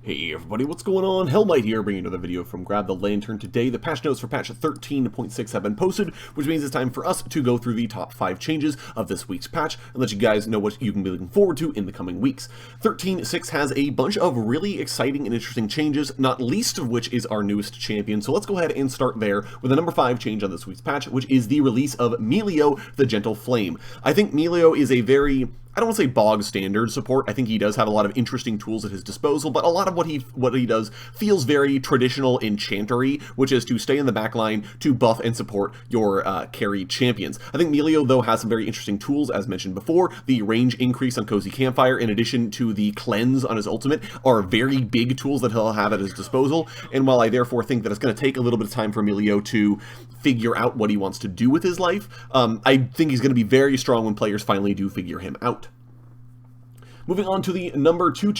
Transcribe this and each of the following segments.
Hey everybody, what's going on? Hellmite here, bringing another video from Grab the Lantern. Today, the patch notes for patch 13.6 have been posted, which means it's time for us to go through the top 5 changes of this week's patch and let you guys know what you can be looking forward to in the coming weeks. 13.6 has a bunch of really exciting and interesting changes, not least of which is our newest champion, so let's go ahead and start there with the number 5 change on this week's patch, which is the release of Milio, the Gentle Flame. I think Milio is a very... I don't want to say bog standard support. I think he does have a lot of interesting tools at his disposal, but a lot of what he does feels very traditional enchantery, which is to stay in the backline to buff and support your carry champions. I think Milio, though, has some very interesting tools, as mentioned before. The range increase on Cozy Campfire, in addition to the cleanse on his ultimate, are very big tools that he'll have at his disposal, and while I therefore think that it's going to take a little bit of time for Milio to figure out what he wants to do with his life, I think he's going to be very strong when players finally do figure him out. Moving on to the number 4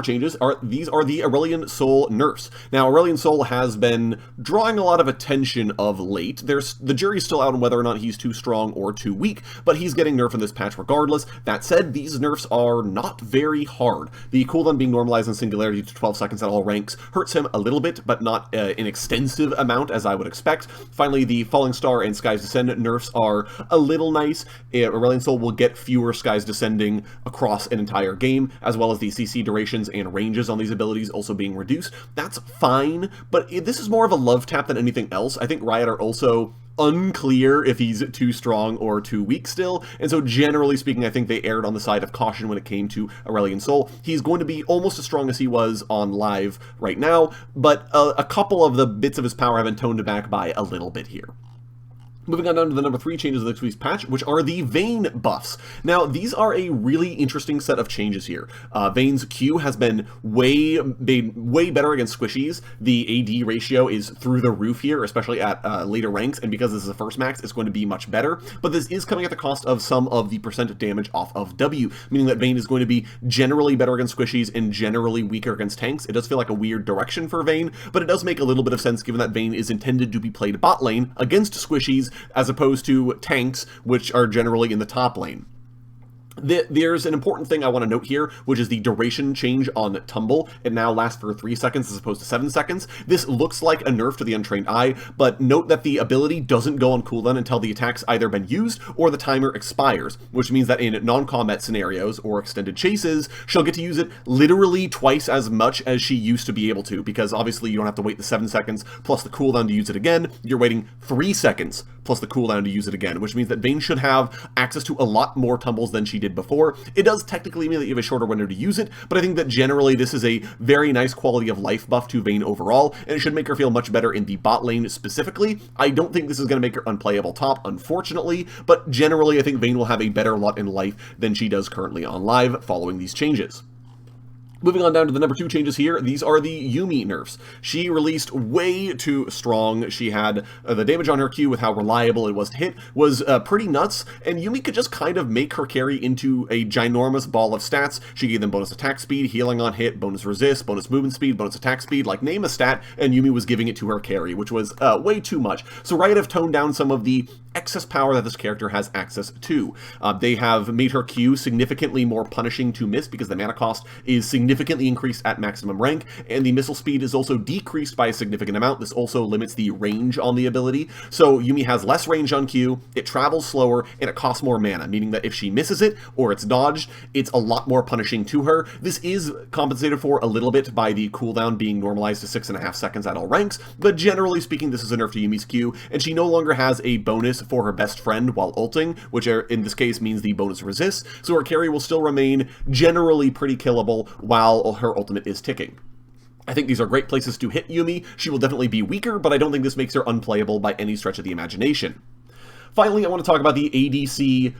changes, these are the Aurelion Sol nerfs. Now, Aurelion Sol has been drawing a lot of attention of late. The jury's still out on whether or not he's too strong or too weak, but he's getting nerfed in this patch regardless. That said, these nerfs are not very hard. The cooldown being normalized in Singularity to 12 seconds at all ranks hurts him a little bit, but not an extensive amount as I would expect. Finally, the Falling Star and Skies Descend nerfs are a little nice. Aurelion Sol will get fewer Skies Descending across an entire game, as well as the CC durations and ranges on these abilities also being reduced. That's fine, but this is more of a love tap than anything else. I think Riot are also unclear if he's too strong or too weak still, and so generally speaking, I think they erred on the side of caution when it came to Aurelion Sol. He's going to be almost as strong as he was on live right now, but a couple of the bits of his power have been toned back by a little bit here. Moving on down to the number 3 changes of this week's patch, which are the Vayne buffs. Now, these are a really interesting set of changes here. Vayne's Q has been way better against squishies. The AD ratio is through the roof here, especially at later ranks, and because this is a first max, it's going to be much better. But this is coming at the cost of some of the percent damage off of W, meaning that Vayne is going to be generally better against squishies and generally weaker against tanks. It does feel like a weird direction for Vayne, but it does make a little bit of sense given that Vayne is intended to be played bot lane against squishies, as opposed to tanks, which are generally in the top lane. There's an important thing I want to note here, which is the duration change on Tumble. It now lasts for 3 seconds as opposed to 7 seconds. This looks like a nerf to the untrained eye, but note that the ability doesn't go on cooldown until the attack's either been used or the timer expires, which means that in non-combat scenarios or extended chases, she'll get to use it literally twice as much as she used to be able to, because obviously you don't have to wait the 7 seconds plus the cooldown to use it again. You're waiting 3 seconds plus the cooldown to use it again, which means that Vayne should have access to a lot more tumbles than she did before. It does technically mean that you have a shorter window to use it, but I think that generally this is a very nice quality of life buff to Vayne overall, and it should make her feel much better in the bot lane specifically. I don't think this is going to make her unplayable top, unfortunately, but generally I think Vayne will have a better lot in life than she does currently on live following these changes. Moving on down to the number 2 changes here, these are the Yuumi nerfs. She released way too strong. She had the damage on her Q with how reliable it was to hit was pretty nuts, and Yuumi could just kind of make her carry into a ginormous ball of stats. She gave them bonus attack speed, healing on hit, bonus resist, bonus movement speed, bonus attack speed, like name a stat, and Yuumi was giving it to her carry, which was way too much. So Riot have toned down some of the excess power that this character has access to. They have made her Q significantly more punishing to miss because the mana cost is significantly increased at maximum rank, and the missile speed is also decreased by a significant amount. This also limits the range on the ability, so Yuumi has less range on Q, it travels slower, and it costs more mana, meaning that if she misses it, or it's dodged, it's a lot more punishing to her. This is compensated for a little bit by the cooldown being normalized to 6.5 seconds at all ranks, but generally speaking, this is a nerf to Yuumi's Q, and she no longer has a bonus for her best friend while ulting, which in this case means the bonus resist, so her carry will still remain generally pretty killable while her ultimate is ticking. I think these are great places to hit Yuumi. She will definitely be weaker, but I don't think this makes her unplayable by any stretch of the imagination. Finally, I want to talk about the ADC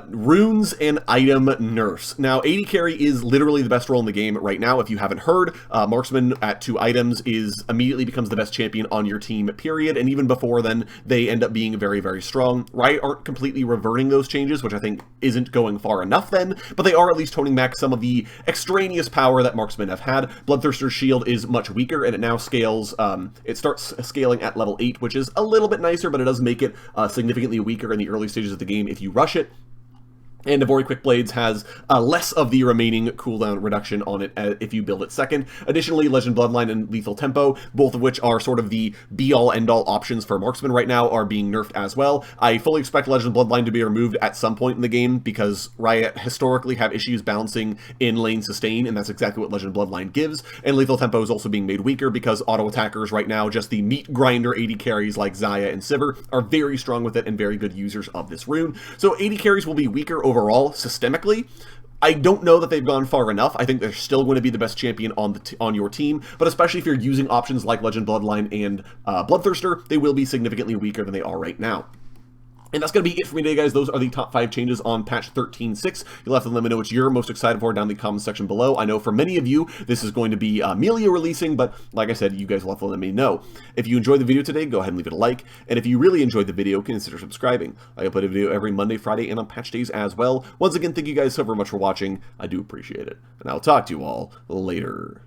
runes and item nerfs. Now, AD carry is literally the best role in the game right now. If you haven't heard, marksman at 2 items immediately becomes the best champion on your team, period, and even before then, they end up being very, very strong. Riot aren't completely reverting those changes, which I think isn't going far enough then, but they are at least toning back some of the extraneous power that marksmen have had. Bloodthirster's shield is much weaker, and it now scales, it starts scaling at level 8, which is a little bit nicer, but it does make it significantly weaker in the early stages of the game if you rush it. And Devori Quick Blades has less of the remaining cooldown reduction on it if you build it second. Additionally, Legend Bloodline and Lethal Tempo, both of which are sort of the be-all, end-all options for Marksman right now, are being nerfed as well. I fully expect Legend Bloodline to be removed at some point in the game because Riot historically have issues balancing in-lane sustain, and that's exactly what Legend Bloodline gives. And Lethal Tempo is also being made weaker because auto-attackers right now, just the meat grinder AD carries like Xayah and Sivir, are very strong with it and very good users of this rune. So AD carries will be weaker overall, systemically. I don't know that they've gone far enough. I think they're still going to be the best champion on your team, but especially if you're using options like Legend Bloodline and Bloodthirster, they will be significantly weaker than they are right now. And that's going to be it for me today, guys. Those are the top 5 changes on patch 13.6. You'll have to let me know what you're most excited for down in the comments section below. I know for many of you, this is going to be Milio releasing, but like I said, you guys will have to let me know. If you enjoyed the video today, go ahead and leave it a like. And if you really enjoyed the video, consider subscribing. I upload a video every Monday, Friday, and on patch days as well. Once again, thank you guys so very much for watching. I do appreciate it. And I'll talk to you all later.